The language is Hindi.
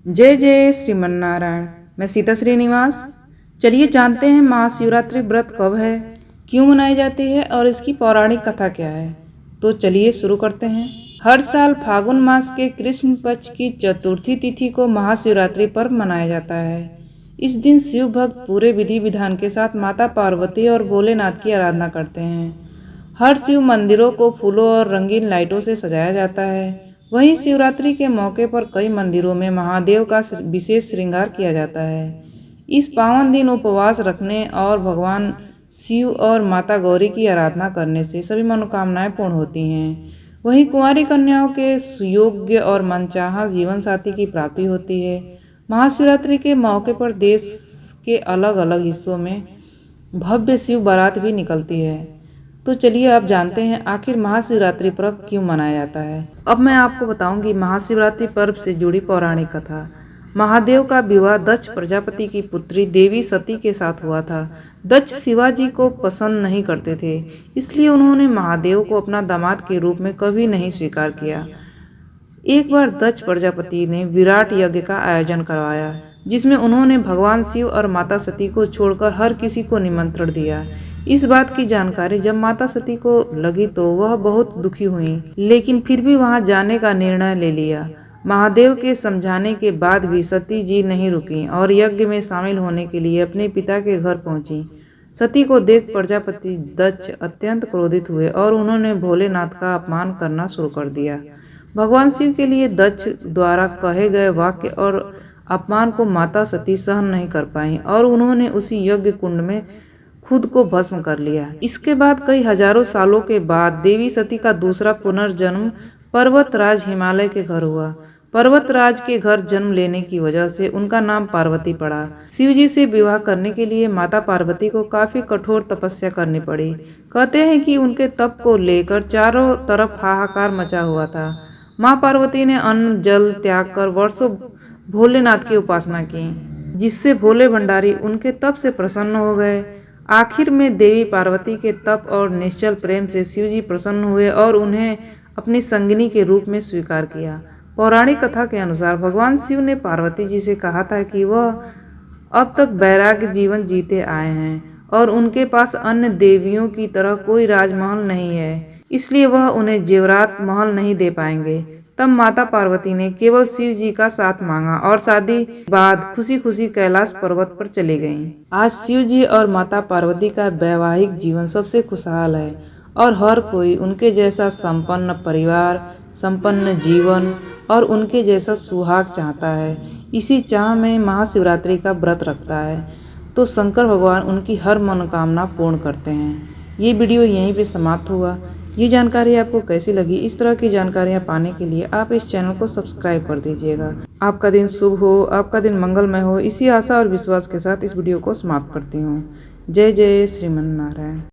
जय जय श्रीमन्नारायण। मैं सीता श्रीनिवास। चलिए जानते हैं महाशिवरात्रि व्रत कब है, क्यों मनाई जाती है और इसकी पौराणिक कथा क्या है। तो चलिए शुरू करते हैं। हर साल फागुन मास के कृष्ण पक्ष की चतुर्थी तिथि को महाशिवरात्रि पर्व मनाया जाता है। इस दिन शिव भक्त पूरे विधि विधान के साथ माता पार्वती और भोलेनाथ की आराधना करते हैं। हर शिव मंदिरों को फूलों और रंगीन लाइटों से सजाया जाता है। वहीं शिवरात्रि के मौके पर कई मंदिरों में महादेव का विशेष श्रृंगार किया जाता है। इस पावन दिन उपवास रखने और भगवान शिव और माता गौरी की आराधना करने से सभी मनोकामनाएं पूर्ण होती हैं। वहीं कुंवारी कन्याओं के सुयोग्य और मनचाहा जीवन साथी की प्राप्ति होती है। महाशिवरात्रि के मौके पर देश के अलग अलग हिस्सों में भव्य शिव बारात भी निकलती है। तो चलिए अब जानते हैं आखिर महाशिवरात्रि पर्व क्यों मनाया जाता है। अब मैं आपको बताऊंगी महाशिवरात्रि पर्व से जुड़ी पौराणिक कथा। महादेव का विवाह दक्ष प्रजापति की पुत्री देवी सती के साथ हुआ था। दक्ष शिवाजी को पसंद नहीं करते थे, इसलिए उन्होंने महादेव को अपना दामाद के रूप में कभी नहीं स्वीकार किया। एक बार दक्ष प्रजापति ने विराट यज्ञ का आयोजन करवाया, जिसमें उन्होंने भगवान शिव और माता सती को छोड़कर हर किसी को निमंत्रण दिया। इस बात की जानकारी जब माता सती को लगी तो वह बहुत दुखी हुई, लेकिन फिर भी वहां जाने का निर्णय ले लिया। महादेव के समझाने के बाद भी सती जी नहीं रुकी और यज्ञ में शामिल होने के लिए अपने पिता के घर पहुंची। सती को देख प्रजापति दक्ष अत्यंत क्रोधित हुए और उन्होंने भोलेनाथ का अपमान करना शुरू कर दिया। भगवान शिव के लिए दक्ष द्वारा कहे गए वाक्य और अपमान को माता सती सहन नहीं कर पाई और उन्होंने उसी यज्ञ कुंड में खुद को भस्म कर लिया। इसके बाद कई हजारों सालों के बाद देवी सती का दूसरा पुनर्जन्म पर्वतराज हिमालय के घर हुआ। पर्वतराज के घर जन्म लेने की वजह से उनका नाम पार्वती पड़ा। शिवजी से विवाह करने के लिए माता पार्वती को काफी कठोर तपस्या करनी पड़ी। कहते हैं कि उनके तप को लेकर चारों तरफ हाहाकार मचा हुआ था। माँ पार्वती ने अन्न जल त्याग कर वर्षों भोलेनाथ की उपासना की, जिससे भोले भंडारी उनके तप से प्रसन्न हो गए। आखिर में देवी पार्वती के तप और निश्चल प्रेम से शिवजी प्रसन्न हुए और उन्हें अपनी संगिनी के रूप में स्वीकार किया। पौराणिक कथा के अनुसार भगवान शिव ने पार्वती जी से कहा था कि वह अब तक वैराग्य जीवन जीते आए हैं और उनके पास अन्य देवियों की तरह कोई राजमहल नहीं है, इसलिए वह उन्हें जेवरात महल नहीं दे पाएंगे। तब माता पार्वती ने केवल शिव जी का साथ मांगा और शादी बाद खुशी खुशी कैलाश पर्वत पर चली गईं। आज शिव जी और माता पार्वती का वैवाहिक जीवन सबसे खुशहाल है और हर कोई उनके जैसा संपन्न परिवार, संपन्न जीवन और उनके जैसा सुहाग चाहता है। इसी चाह में महाशिवरात्रि का व्रत रखता है तो शंकर भगवान उनकी हर मनोकामना पूर्ण करते हैं। ये वीडियो यहीं पे समाप्त हुआ। ये जानकारी आपको कैसी लगी? इस तरह की जानकारियाँ पाने के लिए आप इस चैनल को सब्सक्राइब कर दीजिएगा। आपका दिन शुभ हो, आपका दिन मंगलमय हो, इसी आशा और विश्वास के साथ इस वीडियो को समाप्त करती हूँ। जय जय श्रीमन्नारायण।